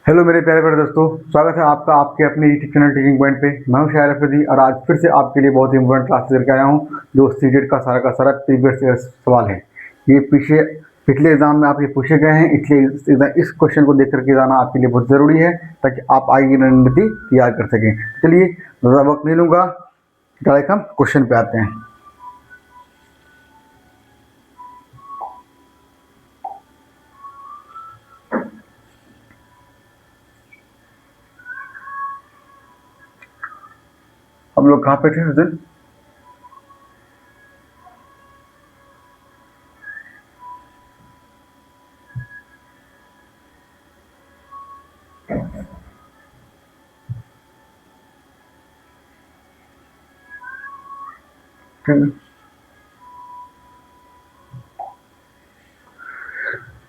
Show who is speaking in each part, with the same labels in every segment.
Speaker 1: Hello मेरे प्यारे प्यारे दोस्तों, स्वागत है आपका आपके अपने यूट्यूब चैनल टीचिंग पॉइंट पे। मैं हूं शायर अफरीदी और आज फिर से आपके लिए बहुत ही इंपॉर्टेंट क्लास लेकर आया हूं जो सीटेट का सारा प्रीवियस सवाल है। ये पिछले एग्जाम में आपके पूछे गए हैं, इसलिए इस क्वेश्चन को देख करके जाना आपके लिए बहुत ज़रूरी है ताकि आप आगे की रणनीति तैयार कर सकें। चलिए ज़्यादा वक्त नहीं लूँगा, डायरेक्ट हम क्वेश्चन पे आते हैं। हम लोग कहाँ पे थे उस दिन?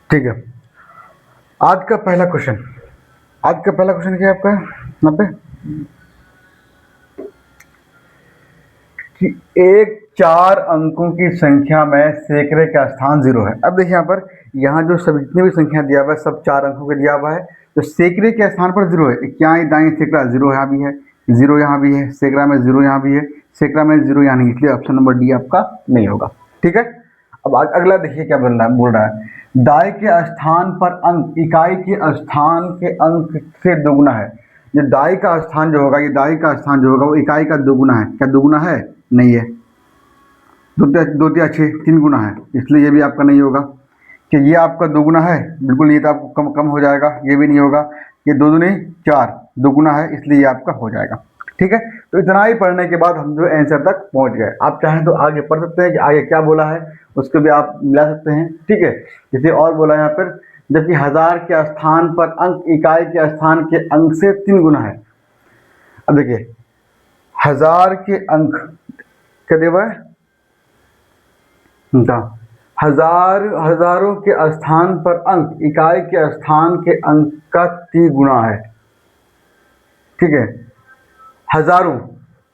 Speaker 1: ठीक है, आज का पहला क्वेश्चन क्या है आपका यहाँ पे कि एक 4 अंकों की संख्या में सैकड़े का स्थान 0 है। अब देखिए यहाँ जो सब जितनी भी संख्या दिया हुआ है सब 4 अंकों का दिया हुआ है, तो सैकड़े के स्थान पर 0 है। क्या दाएं सैकड़ा 0 यहाँ भी है, 0 यहाँ भी है, सैकड़ा में 0 यहाँ भी है, सैकड़ा में 0 यहाँ नहीं, इसलिए ऑप्शन नंबर डी आपका नहीं होगा। ठीक है, अब अगला देखिए क्या बोल रहा है। दाएं के स्थान पर अंक इकाई के स्थान के अंक से दोगुना है। ये दाई का स्थान जो होगा, ये दाई का स्थान जो होगा वो इकाई का दोगुना है। क्या दोगुना है? नहीं है। दो तिया 6 3 गुना है, इसलिए ये भी आपका नहीं होगा। कि ये आपका दोगुना है? बिल्कुल, ये तो आपको कम हो जाएगा, ये भी नहीं होगा। ये 2 दूनी 4 दोगुना है, इसलिए ये आपका हो जाएगा। ठीक है, तो इतना ही पढ़ने के बाद हम जो आंसर तक पहुंच गए। आप चाहें तो आगे पढ़ सकते हैं कि आगे क्या बोला है, उसको भी आप मिला सकते हैं। ठीक है, जैसे और बोला यहाँ पर, जबकि 1000 के स्थान पर अंक इकाई के स्थान के अंक से 3 गुना है। अब देखिए 1000 के अंक क्या दिया हुआ है? हजारों के स्थान पर अंक इकाई के स्थान के अंक का 3 गुना है। ठीक है, हजारों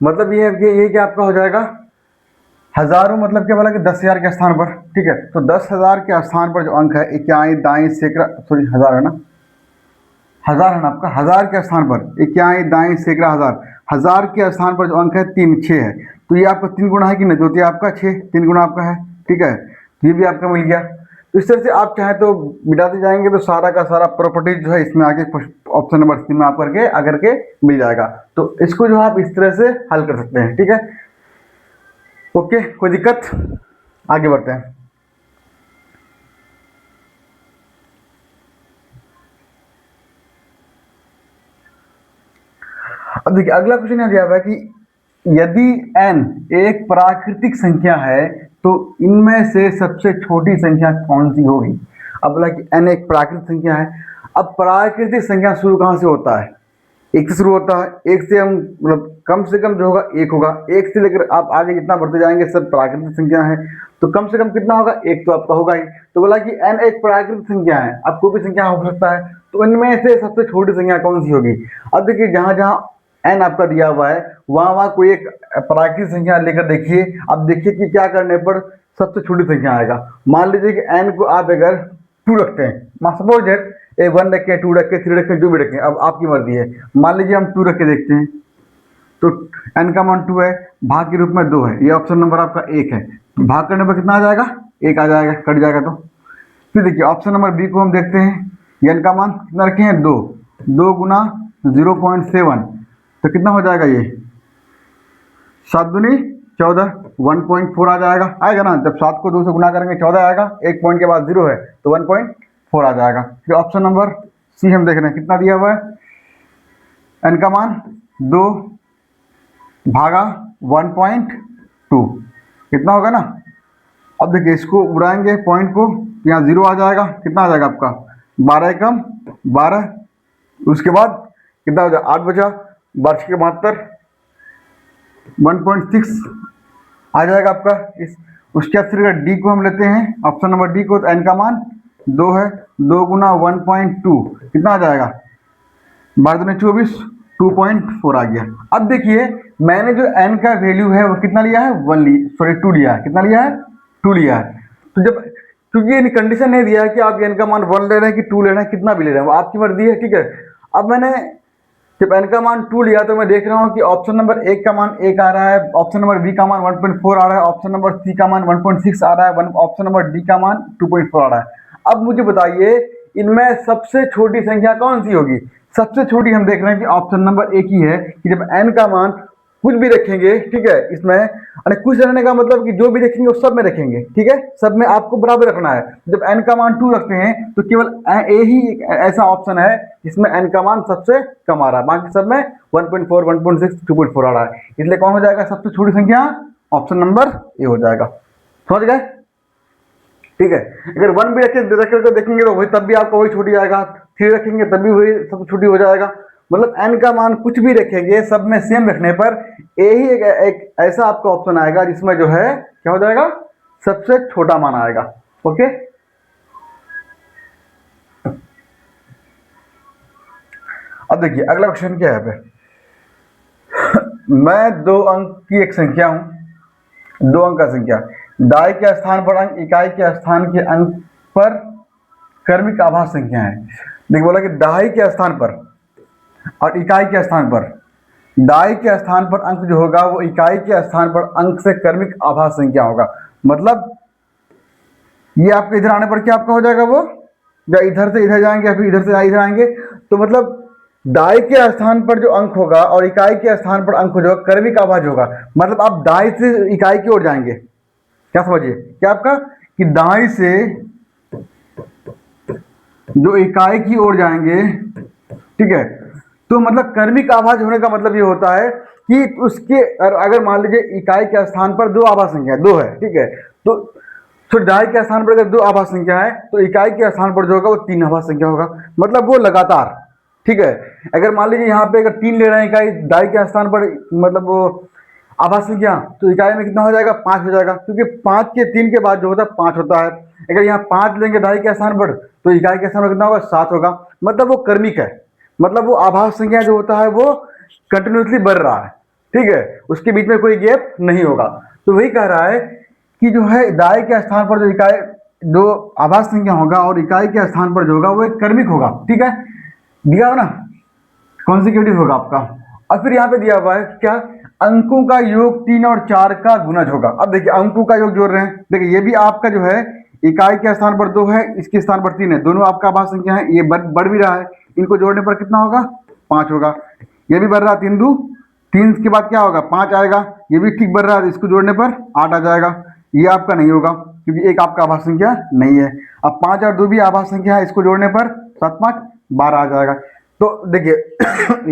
Speaker 1: मतलब ये क्या आपका हो जाएगा? हजारों मतलब क्या बोला कि 10,000 के स्थान पर। ठीक है, तो 10,000 के स्थान पर जो अंक है इकाई दाएं सैकड़ा, सॉरी 1000 है ना, 1000 है ना आपका। 1000 के स्थान पर इकाई दाएं सैकड़ा 1000, 1000 के स्थान पर जो अंक है 3 6 है, तो ये आपका 3 गुना है कि नहीं? तो ये आपका 6 3 गुना आपका है। ठीक है, तो ये भी आपका मिल गया। तो इस तरह से आप चाहें तो मिटाते जाएंगे तो सारा का सारा प्रॉपर्टीज जो है इसमें आगे ऑप्शन नंबर 3 में आप करके आकर के मिल जाएगा। तो इसको जो आप इस तरह से हल कर सकते हैं। ठीक है, ओके, कोई दिक्कत? आगे बढ़ते हैं। अब देखिए अगला क्वेश्चन यहाँ दिया हुआ है कि यदि n एक प्राकृतिक संख्या है तो इनमें से सबसे छोटी संख्या कौन सी होगी। अब बोला कि n एक प्राकृतिक संख्या है। अब प्राकृतिक संख्या शुरू कहाँ से होता है? 1 से शुरू होता है। 1 से हम मतलब कम से कम जो होगा 1 होगा। 1 से लेकर आप आगे जितना बढ़ते जाएंगे सब प्राकृतिक संख्या है, तो कम से कम कितना होगा? 1 तो आपका होगा ही। तो बोला कि n एक प्राकृतिक संख्या है, अब कोई भी संख्या हो सकता है, तो इनमें से सबसे छोटी संख्या कौन सी होगी। अब देखिए जहाँ जहाँ n आपका दिया हुआ है वहाँ कोई एक प्राकृतिक संख्या लेकर देखिए। अब देखिए कि क्या करने पर सबसे छोटी संख्या आएगा। मान लीजिए कि n को आप अगर 2 रखते हैं, सपोज दैट 1 रखें, 2 रखें, 3 रखें, जो भी रखें, अब आपकी मर्जी है। मान लीजिए हम 2 रख के देखते हैं, तो n का मान 2 है, भाग के रूप में 2 है, ये ऑप्शन नंबर आपका 1 है। तो भाग करने पर कितना आ जाएगा? 1 आ जाएगा, कट जाएगा। तो फिर देखिए ऑप्शन नंबर बी को हम देखते हैं। n का मान कितना रखे हैं? 2 2 गुना 0.7, तो कितना हो जाएगा? ये 7 दूनी 14, 1.4 आ जाएगा। आएगा ना, जब 7 को 2 से गुना करेंगे 14 आएगा। 1 पॉइंट के बाद 0 है तो 1.4 आ जाएगा। फिर ऑप्शन नंबर सी हम देख रहे हैं, कितना दिया हुआ है? n का मान 2 भागा 1.2, कितना होगा ना। अब देखिए इसको उड़ाएंगे पॉइंट को, तो यहाँ 0 आ जाएगा। कितना आ जाएगा आपका? 12 कम 12, उसके बाद कितना हो जाएगा? 8 बचा, 12 के 72, 1.6 आ जाएगा आपका। इस उसके बाद फिर डी को हम लेते हैं, ऑप्शन नंबर डी को, तो n का मान 2 है, 2 गुना 1.2 कितना आ जाएगा? 12 दूनी 24, 2.4 आ गया। अब देखिए मैंने जो n का वैल्यू है वो कितना लिया है? 1 ली, सॉरी 2 लिया है। कितना लिया है? 2 लिया है। तो जब क्योंकि ये कंडीशन नहीं दिया है कि आप n का मान 1 ले रहे हैं कि 2 ले रहे हैं, कितना भी ले रहे हैं, वो आपकी मर्जी है, ठीक है। अब मैंने जब n का मान 2 लिया तो मैं देख रहा हूँ कि ऑप्शन नंबर 1 का मान 1 आ रहा है, ऑप्शन नंबर बी का मान 1.4 आ रहा है, ऑप्शन नंबर सी का मान 1.6 आ रहा है, ऑप्शन नंबर डी का मान 2.4 आ रहा है। अब मुझे बताइए इनमें सबसे छोटी संख्या कौन सी होगी। सबसे छोटी हम देख रहे हैं कि ऑप्शन नंबर एक ही है कि जब n का मान कुछ भी रखेंगे, ठीक है, इसमें अरे कुछ रखने का मतलब कि जो भी रखेंगे वो सब में रखेंगे, ठीक है, सब में आपको बराबर रखना है। जब n का मान 2 रखते हैं तो केवल ए ही ऐसा ऑप्शन है जिसमें n का मान सबसे कम आ रहा है, बाकी सब में 1.4 1.6 2.4 आ रहा है, इसलिए कौन हो जाएगा सबसे छोटी संख्या, ऑप्शन नंबर ए हो जाएगा। समझ गए, ठीक है। अगर 1 भी रखेंगे देखेंगे तो वही तब भी आपका वही छूट जाएगा, 3 रखेंगे तब भी वही सब छुट्टी हो जाएगा। मतलब n का मान कुछ भी रखेंगे सब में सेम रखने पर यही एक ऐसा आपका ऑप्शन आएगा जिसमें जो है क्या हो जाएगा, सबसे छोटा मान आएगा। ओके, अब देखिए अगला क्वेश्चन क्या है पे मैं 2 अंक की एक संख्या हूं, 2 अंक का संख्या, दाई के स्थान पर अंक, इकाई के स्थान के अंक पर क्रमिक आभास संख्या है। देखिए बोला कि दहाई के स्थान पर और इकाई के स्थान पर, दाई के स्थान पर अंक जो होगा वो इकाई के स्थान पर अंक से क्रमिक आभास संख्या होगा। मतलब ये आपके इधर आने पर क्या आपका हो जाएगा, वो या इधर से इधर जाएंगे या फिर इधर से इधर आएंगे, तो मतलब दाई के स्थान पर जो अंक होगा और इकाई के स्थान पर अंक जो क्रमिक आभाज होगा। मतलब आप दाई से इकाई की ओर जाएंगे, क्या समझिए क्या आपका कि दाई से जो इकाई की ओर जाएंगे, ठीक है, तो मतलब क्रमिक आभाज होने का मतलब ये होता है कि उसके अगर मान लीजिए इकाई के स्थान पर 2 आभास संख्या 2 है, ठीक है, तो दाई के स्थान पर अगर 2 आभास संख्या है तो इकाई के स्थान पर जो होगा वो 3 आभास संख्या होगा। मतलब वो लगातार, ठीक है। अगर मान लीजिए यहाँ पे अगर 3 ले रहे हैं इकाई दाई के स्थान पर, मतलब वो आभास संख्या, तो इकाई में कितना हो जाएगा, 5 हो जाएगा, क्योंकि 5 के 3 के बाद जो होता है 5 होता है। अगर यहाँ 5 लेंगे दाई के स्थान पर तो इकाई के स्थान पर कितना होगा, 7 होगा। मतलब वो क्रमिक है, मतलब वो आभास संख्या जो होता है वो कंटिन्यूसली बढ़ रहा है, ठीक है, उसके बीच में कोई गैप नहीं होगा। तो वही कह रहा है कि जो है दाई के स्थान पर जो इकाई जो आभास संख्या होगा और इकाई के स्थान पर जो होगा वो एक क्रमिक होगा, ठीक है, दिया हो ना, कॉन्सिक्यूटिव होगा आपका। और फिर यहाँ पे दिया हुआ है क्या, अंकों का योग 3 और 4 का गुणज होगा। अब देखिए अंकों का योग जोड़ रहे हैं, देखिए ये भी आपका जो है इकाई के स्थान पर 2 है, इसके स्थान पर 3 है, दोनों आपका आभास संख्या है, ये बढ़ भी रहा है, इनको जोड़ने पर कितना होगा, 5 होगा। ये भी बढ़ रहा है, 3 2 3 के बाद क्या होगा, 5 आएगा, ये भी ठीक बढ़ रहा है, इसको जोड़ने पर 8 आ जाएगा। ये आपका नहीं होगा क्योंकि एक आपका आभास संख्या नहीं है। अब 5 और 2 भी आभास संख्या है, इसको जोड़ने पर 7 5 12 आ जाएगा। तो देखिए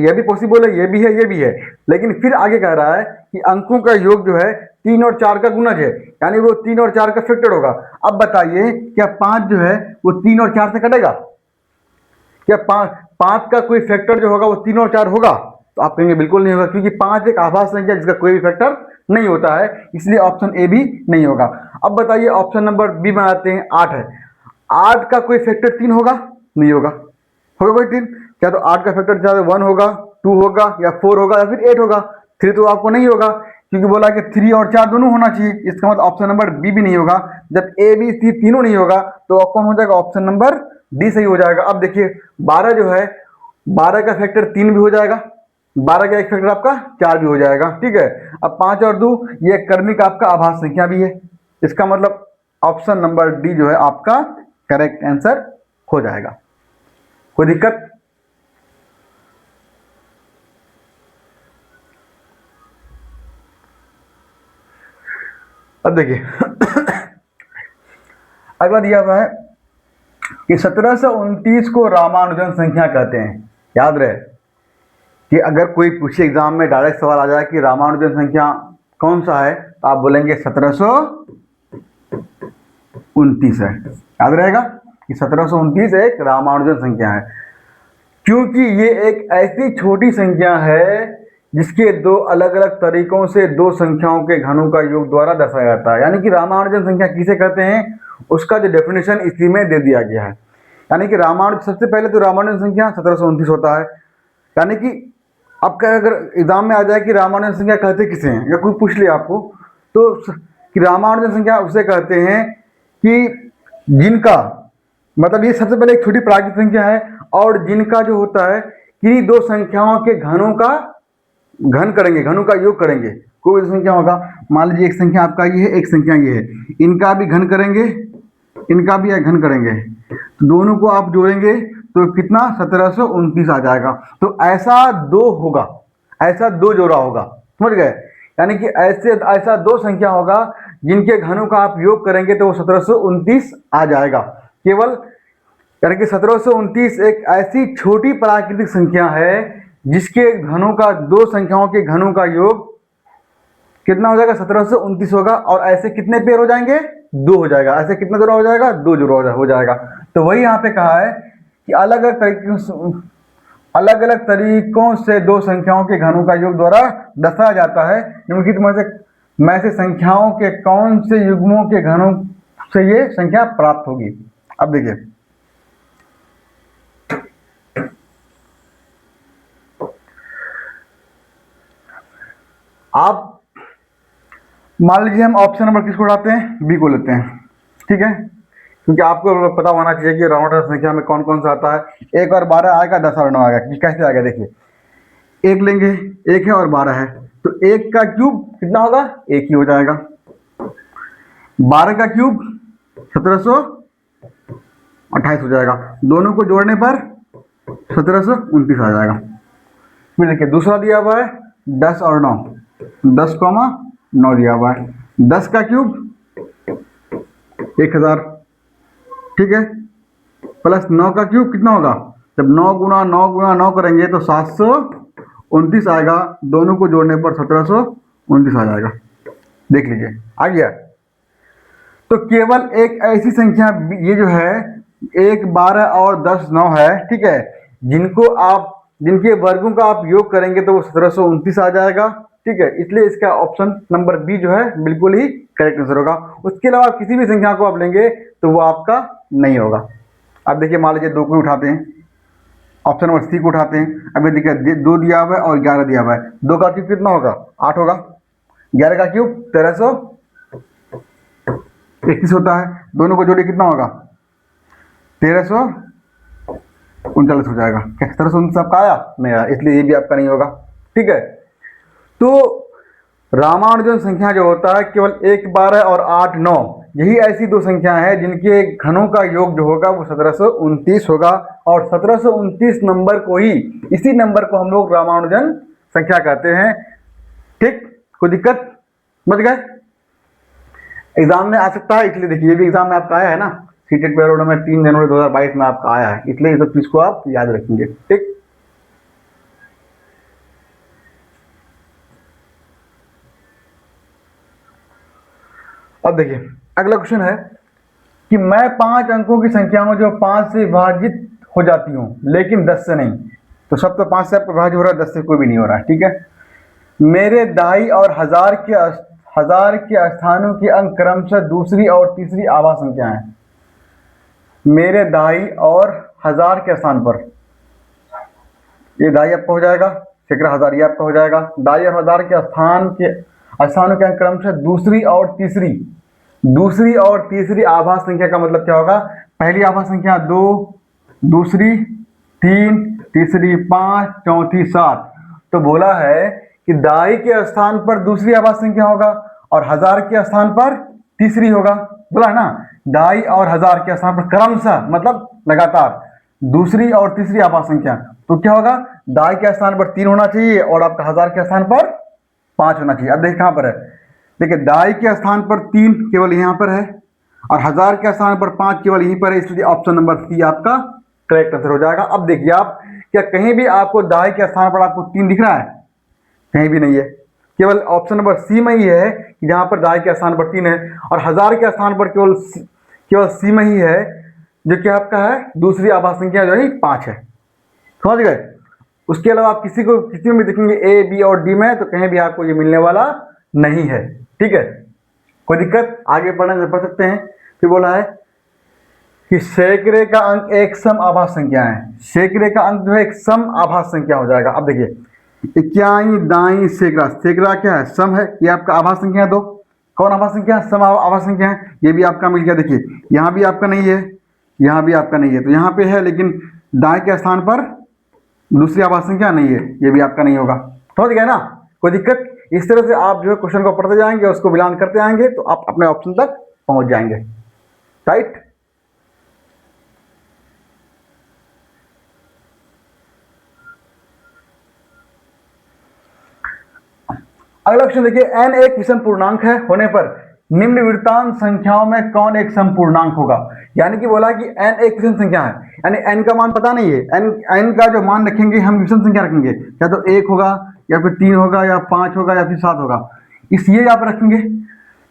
Speaker 1: ये भी पॉसिबल है, ये भी है, ये भी है, लेकिन फिर आगे कह रहा है कि अंकों का योग जो है 3 और 4 का गुणज है, यानी वो 3 और 4 का फैक्टर होगा। अब बताइए क्या 5 जो है वो 3 और 4 से कटेगा, क्या 5 का कोई फैक्टर जो होगा वो 3 और 4 होगा, तो आप कहेंगे बिल्कुल नहीं होगा, क्योंकि 5 एक आभास संख्या जिसका कोई भी फैक्टर नहीं होता है, इसलिए ऑप्शन ए भी नहीं होगा। अब बताइए ऑप्शन नंबर बी में आते हैं, 8 है, 8 का कोई फैक्टर 3 होगा, नहीं होगा, होगा कोई 3, क्या तो 8 का फैक्टर चाहे 1 होगा, 2 होगा या 4 होगा या फिर 8 होगा, 3 तो आपको नहीं होगा, क्योंकि बोला कि 3 और 4 दोनों होना चाहिए, इसका मतलब ऑप्शन नंबर बी भी नहीं होगा। जब ए बी सी तीनों नहीं होगा तो कौन हो जाएगा, ऑप्शन नंबर डी सही हो जाएगा। अब देखिए 12 जो है, 12 का फैक्टर 3 भी हो जाएगा, 12 का एक फैक्टर आपका 4 भी हो जाएगा, ठीक है। अब 5 और 2 ये क्रमिक आपका आभास संख्या भी है, इसका मतलब ऑप्शन नंबर डी जो है आपका करेक्ट आंसर हो जाएगा। कोई दिक्कत, अब देखिए अगला दिया हुआ है कि 1729 को रामानुजन संख्या कहते हैं। याद रहे कि अगर कोई पूछे एग्जाम में डायरेक्ट सवाल आ जाए कि रामानुजन संख्या कौन सा है, तो आप बोलेंगे 1729 है। याद रहेगा कि 1729 एक रामानुजन संख्या है, क्योंकि ये एक ऐसी छोटी संख्या है जिसके 2 अलग अलग तरीकों से 2 संख्याओं के घनों का योग द्वारा दर्शाया जाता है। यानी कि रामानुजन संख्या किसे कहते हैं, उसका जो डेफिनेशन इसी में दे दिया गया है। यानी कि सबसे पहले तो रामानुजन संख्या 1729 होता है। यानी कि आपका अगर एग्जाम में आ जाए कि रामानुजन संख्या कहते किसे हैं, अगर कोई पूछ ले आपको तो कि रामानुजन संख्या उसे कहते हैं कि जिनका मतलब ये सबसे पहले एक छोटी प्राकृतिक संख्या है, और जिनका जो होता है किन्हीं दो संख्याओं के घनों का घन करेंगे, घनों का योग करेंगे। कोई भी संख्या होगा, मान लीजिए एक संख्या आपका ये है, एक संख्या ये है, इनका भी घन करेंगे, इनका भी घन करेंगे, तो दोनों को आप जोड़ेंगे तो कितना 1729 आ जाएगा। तो ऐसा दो होगा, ऐसा दो जोड़ा होगा, समझ गए? यानी कि ऐसा दो संख्या होगा जिनके घनों का आप योग करेंगे तो वो 1729 आ जाएगा केवल। यानी कि 1729 एक ऐसी छोटी प्राकृतिक संख्या है जिसके घनों का, दो संख्याओं के घनों का योग कितना हो जाएगा? 1729 होगा। और ऐसे कितने पेयर हो जाएंगे? दो हो जाएगा। ऐसे कितना जोड़ा हो जाएगा? दो जोड़ा हो जाएगा। तो वही यहाँ पे कहा है कि अलग अलग तरीकों से दो संख्याओं के घनों का योग द्वारा दर्शाया जाता है। निम्नलिखित में से संख्याओं के कौन से युग्मों के घनों से ये संख्या प्राप्त होगी? अब देखिए, आप मान लीजिए हम ऑप्शन नंबर किसको उठाते हैं? बी को लेते हैं, ठीक है, क्योंकि आपको पता होना चाहिए कि राउंड संख्या में कौन कौन सा आता है। 1 और 12 आएगा, 10 और 9 आएगा। कैसे आएगा देखिए, एक लेंगे, एक है और 12 है, तो 1 का क्यूब कितना होगा? 1 ही हो जाएगा। 12 का क्यूब 1728 हो जाएगा। दोनों को जोड़ने पर 1729 आ जाएगा। फिर देखिए दूसरा दिया हुआ है 10 और 9, 10,9 दिया हुआ है। 10 का क्यूब 1000, ठीक है, प्लस 9 का क्यूब कितना होगा? जब 9 गुना 9 गुना 9 करेंगे तो 729 आएगा। दोनों को जोड़ने पर 1729 आ जाएगा। देख लीजिए आ गया। तो केवल एक ऐसी संख्या ये जो है 1, 12 और 10, 9 है, ठीक है, जिनके वर्गों का आप योग करेंगे तो वो 1729 आ जाएगा, ठीक है। इसलिए इसका ऑप्शन नंबर बी जो है बिल्कुल ही करेक्ट आंसर होगा। उसके अलावा किसी भी संख्या को आप लेंगे तो वो आपका नहीं होगा। अब देखिए मान लीजिए 2 को उठाते हैं, ऑप्शन नंबर सी को उठाते हैं। अभी देखिए 2 दिया हुआ है और 11 दिया हुआ है। 2 का क्यूब कितना होगा? 8 होगा। 11 का क्यूब 1331 होता है। दोनों को जोड़े कितना होगा? 1339 हो जाएगा। क्या 1339 आपका आया? नहीं आया, इसलिए ये भी आपका नहीं होगा, ठीक है। तो रामानुजन संख्या जो होता है केवल 1, 12 और 8, 9 यही ऐसी दो संख्या है जिनके घनों का योग जो होगा वो 1729 होगा। और 1729 नंबर को ही, इसी नंबर को हम लोग रामानुजन संख्या कहते हैं, ठीक। कोई दिक्कत? समझ गए? एग्जाम में आ सकता है, इसलिए देखिए ये भी एग्जाम में आपका आया है ना, सीटेट पेपर में 3 जनवरी 2022 में आपका आया है, इसलिए इस सब चीज को आप याद रखेंगे, ठीक। अब देखिए अगला क्वेश्चन है कि मैं 5 अंकों की संख्या हूं जो 5 से विभाजित हो जाती हूं लेकिन 10 से नहीं। तो सब तो 5 से विभाजित हो रहा है, 10 से कोई भी नहीं हो रहा है, ठीक है। मेरे दाई और हजार के स्थानों के अंक क्रमशः दूसरी और तीसरी आवास संख्या है। मेरे दाई और हजार के स्थान पर, ये दाई आपका हो जाएगा, सैकड़ा हजार ये आपका हो जाएगा। दाई और हजार के स्थानों के अंक क्रमशः दूसरी और तीसरी आभास संख्या का मतलब क्या होगा? पहली आभास संख्या 2, दूसरी 3, तीसरी 5, चौथी 7। तो बोला है कि दाई के स्थान पर दूसरी आभास संख्या होगा और हजार के स्थान पर तीसरी होगा, बोला है ना। दाई और हजार के स्थान पर क्रमशः मतलब लगातार दूसरी और तीसरी आभास संख्या, तो क्या होगा? दाई के स्थान पर 3 होना चाहिए और आपका हजार के स्थान पर 5 होना चाहिए। अब देखिए कहां पर है, देखिए दाई के स्थान पर 3 केवल यहाँ पर है और हजार के स्थान पर 5 केवल यहीं पर है, इसलिए ऑप्शन नंबर सी आपका करेक्ट आंसर हो जाएगा। अब देखिए आप, क्या कहीं भी आपको दाई के स्थान पर आपको 3 दिख रहा है? कहीं भी नहीं है, केवल ऑप्शन नंबर सी में ही है कि जहां पर दाई के स्थान पर 3 है और हजार के स्थान पर केवल सी में ही है जो कि आपका है दूसरी आभास संख्या जो है 5 है, समझ गए। उसके अलावा आप किसी में भी देखेंगे ए, बी और डी में, तो कहीं भी आपको ये मिलने वाला नहीं है, ठीक है। कोई दिक्कत? आगे पढ़ सकते हैं। फिर बोला है कि सैकड़े का अंक एक सम आभास संख्या है। सैकड़े का अंक जो है एक सम आभास संख्या हो जाएगा। अब देखिए इक्याई दाई सैकड़ा, सैकड़ा क्या है? सम है, ये आपका आभास संख्या है 2, कौन आभास संख्या? सम आभास संख्या है। ये भी आपका मिल गया। देखिए यहाँ भी आपका नहीं है, यहाँ भी आपका नहीं है, तो यहाँ पे है, लेकिन दाएं के स्थान पर दूसरी आभास संख्या नहीं है, ये भी आपका नहीं होगा। समझ गए ना? कोई दिक्कत? इस तरह से आप जो है क्वेश्चन को पढ़ते जाएंगे, उसको मिलान करते आएंगे, तो आप अपने ऑप्शन तक पहुंच जाएंगे। राइट? अगला क्वेश्चन देखिए, n एक विषम पूर्णांक है होने पर निम्न वृत्तांत संख्याओं में कौन एक सम पूर्णांक होगा? यानी कि बोला कि n एक विषम संख्या है, यानी n का मान पता नहीं है, n का जो मान रखेंगे हम विषम संख्या रखेंगे, या तो 1 होगा, या फिर 3 होगा, या 5 होगा, या फिर 7 होगा, इसलिए आप रखेंगे।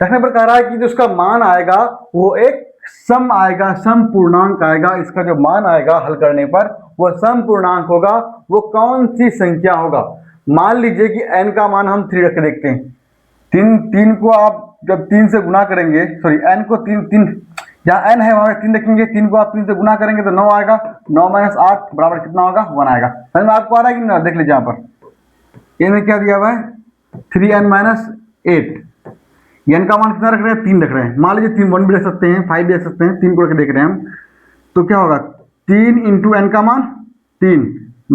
Speaker 1: रखने पर कह रहा है कि जो उसका मान आएगा वो एक सम आएगा, सम पूर्णांक आएगा। इसका जो मान आएगा हल करने पर वो सम पूर्णांक होगा। वो कौन सी संख्या होगा? मान लीजिए कि n का मान हम 3 रख के देखते हैं। 3 को आप जब 3 से गुना करेंगे, सॉरी n को 3 जहाँ n है वहां 3 रखेंगे, 3 को आप 3 से गुना करेंगे तो 9 आएगा। 9 - 8 बराबर कितना होगा? 1 आएगा। समझ में आपको आ रहा है कि ना? देख लीजिए यहाँ पर ए में क्या दिया हुआ है, 3n - 8। n का मान कितना रख रहे हैं? 3 रख रहे हैं। मान लीजिए 3 1 भी रख सकते हैं, 5 भी रख सकते हैं, 3 को रख देख रहे हैं हम, तो क्या होगा? 3 × n का मान 3 -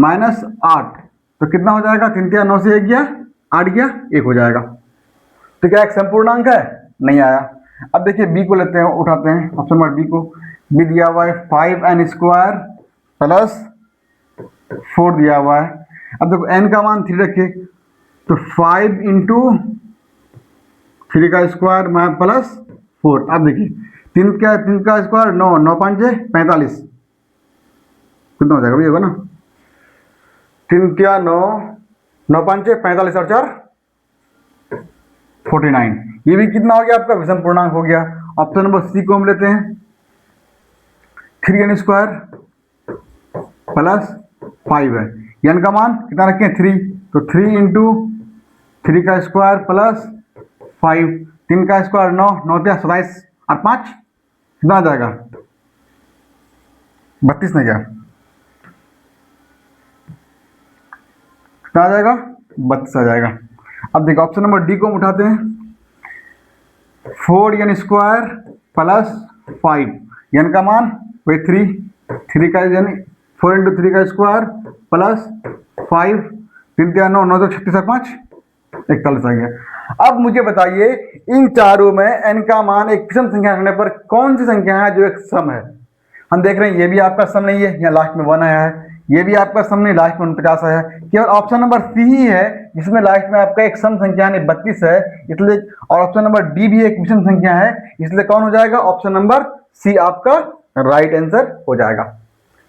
Speaker 1: 8, तो कितना हो जाएगा? 3 × 9 से 1 गया, 8 गया, 1 हो जाएगा। तो क्या एक संपूर्णांक है? नहीं आया। अब देखिए बी को लेते हैं, उठाते हैं ऑप्शन नंबर बी को। बी दिया हुआ है 5n² + 4 दिया हुआ है। अब देखो n का मान 3 रखे, तो 5 × 3 का स्क्वायर प्लस 4। अब देखिए 3 का स्क्वायर 9, 9 × 5 = 45, कितना हो जाएगा? भी होगा ना, 3 क्या 9, 9 × 5 = 45 और 4 49। ये भी कितना हो गया आपका? विषम पूर्णांक हो गया। ऑप्शन नंबर सी को हम लेते हैं, 3n² + 5 है। n का मान कितना रखें? 3, तो 3 × 3 का स्क्वायर प्लस 5, 3 का स्क्वायर 9, 9 × 27 और 5 कितना आ जाएगा? 32 नहीं, क्या कितना आ जाएगा? 32 आ जाएगा। अब देखो ऑप्शन नंबर डी को हम उठाते हैं, 4n² + 5, n का मान वही 3 का यानी 4 × 3 का स्क्वायर प्लस 5, 3 × 9, 9 × 36 और 5 41 आ गया। अब मुझे बताइए इन चारों में n का मान एक विषम संख्या रखने पर कौन सी संख्या है जो एक सम है? हम देख रहे हैं ये भी आपका सम नहीं है, यहाँ लास्ट में 1 आया है। ये भी आपका सम नहीं, लास्ट में 49 आया है। केवल ऑप्शन नंबर सी ही है जिसमें लास्ट में आपका एक सम संख्या यानी 32 है, इसलिए। और ऑप्शन नंबर डी भी एक विषम संख्या है, इसलिए कौन हो जाएगा? ऑप्शन नंबर सी आपका राइट आंसर हो जाएगा।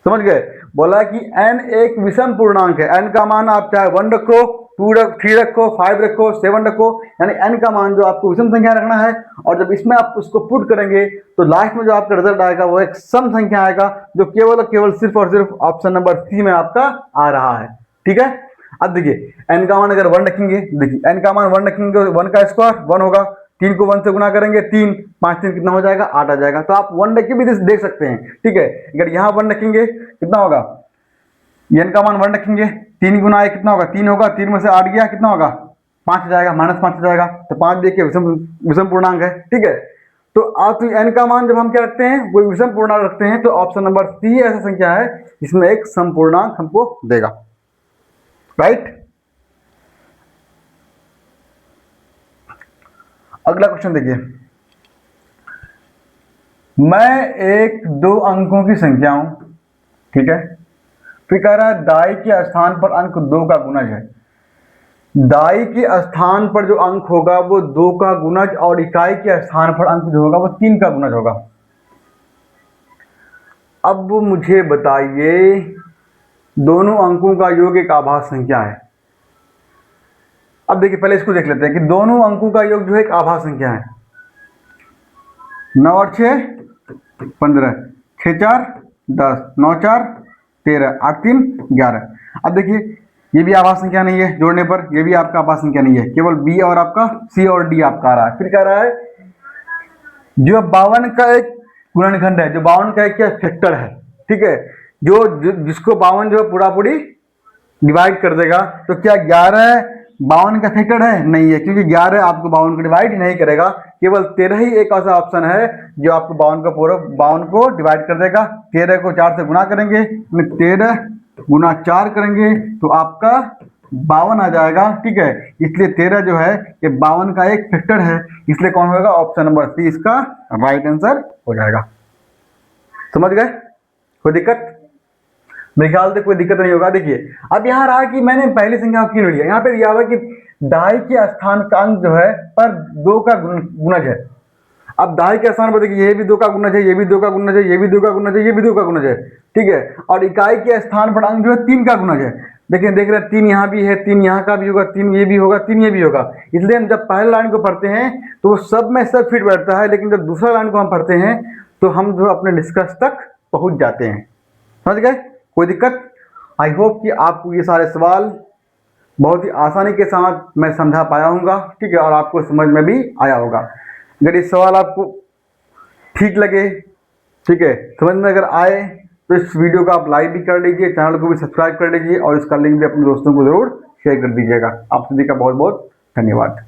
Speaker 1: समझ गए? बोला कि n एक विषम पूर्णांक है। n का मान आप चाहे 1 रखो, 3 रखो, 5 रखो, 7 रखो, यानी n का मान जो आपको विषम संख्या रखना है। और जब इसमें आप उसको पुट करेंगे तो लास्ट में जो आपका रिजल्ट आएगा वो एक सम संख्या आएगा, जो केवल सिर्फ और सिर्फ ऑप्शन नंबर सी में आपका आ रहा है। ठीक है? अब देखिए n का मान अगर 1 रखेंगे, देखिए n का मान 1 रखेंगे तो 1 का स्क्वायर 1 होगा, 3 को 1 से गुना करेंगे 3, 5 3 कितना हो जाएगा? 8 आ जाएगा। तो आप 1 रख के भी देख सकते हैं। ठीक है? अगर यहाँ 1 रखेंगे कितना होगा? n का मान 1 रखेंगे, 3 × 1 कितना होगा? 3 होगा, 3 में से 8 गया, कितना होगा? 5 हो जाएगा, -5 हो जाएगा। तो 5 देखिए विषम पूर्णांक है। ठीक है? तो आप n का मान जब हम क्या रखते हैं, वो विषम पूर्णांक रखते हैं, तो ऑप्शन नंबर सी ऐसा संख्या है जिसमें एक सम पूर्णांक हमको देगा। राइट? अगला क्वेश्चन देखिए, मैं एक 2 अंकों की संख्या हूं। ठीक है? फिर कह रहा है दाई के स्थान पर अंक 2 का गुणज है। दाई के स्थान पर जो अंक होगा वो 2 का गुणज, और इकाई के स्थान पर अंक जो होगा वो 3 का गुणज होगा। अब मुझे बताइए दोनों अंकों का योग एक आभास संख्या है। अब देखिए पहले इसको देख लेते हैं कि दोनों अंकों का योग जो है एक आभास संख्या है। 9 और 6 15, 6 4 10, 9 4 13, 8 3 11। अब देखिए ये भी आभास संख्या नहीं है, जोड़ने पर ये भी आपका आभास संख्या नहीं है, केवल बी और आपका सी और डी आपका आ रहा है। फिर कह रहा है जो 52 का एक गुणनखंड है, जो 52 का एक क्या फैक्टर है। ठीक है? जिसको 52 जो पूरा पूरी डिवाइड कर देगा, तो क्या 11 52 का फैक्टर है नहीं है, क्योंकि 11 आपको 52 को डिवाइड नहीं करेगा। केवल 13 ही एक ऐसा ऑप्शन है जो आपको 52 को डिवाइड कर देगा। 13 को 4 से गुना करेंगे, 13 गुना 4 करेंगे तो आपका 52 आ जाएगा। ठीक है, इसलिए 13 जो है ये 52 का एक फैक्टर है, इसलिए कौन होगा, ऑप्शन नंबर सी इसका राइट आंसर हो जाएगा। समझ गए? कोई दिक्कत? मेरे ख्याल से कोई दिक्कत नहीं होगा। देखिए अब यहाँ रहा कि मैंने पहली संख्या को क्यों लिया, यहाँ पे दिया हुआ कि दहाई के स्थानांक जो है पर 2 का गुणज है। अब दहाई के स्थान पर देखिए ये भी 2 का गुणज है, ये भी 2 का गुणज है, ये भी 2 का गुणज है, ये भी 2 का गुणज है। ठीक है, और इकाई के स्थान पर अंक जो है 3 का गुणज है। देखिए देख रहे हैं 3 यहाँ भी है, 3 यहाँ का भी होगा, 3 ये भी होगा, 3 ये भी होगा। इसलिए हम जब पहले लाइन को पढ़ते हैं तो वो सब में सब फिट बैठता है, लेकिन जब दूसरा लाइन को हम पढ़ते हैं तो हम जो अपने डिस्कस तक पहुंच जाते हैं। समझ गए? कोई दिक्कत? आई होप कि आपको ये सारे सवाल बहुत ही आसानी के साथ मैं समझा पाया हूँगा। ठीक है, और आपको समझ में भी आया होगा। अगर ये सवाल आपको ठीक लगे, ठीक है, समझ में अगर आए तो इस वीडियो को आप लाइक भी कर लीजिए, चैनल को भी सब्सक्राइब कर लीजिए और इसका लिंक भी अपने दोस्तों को जरूर शेयर कर दीजिएगा। आप सभी का बहुत बहुत धन्यवाद।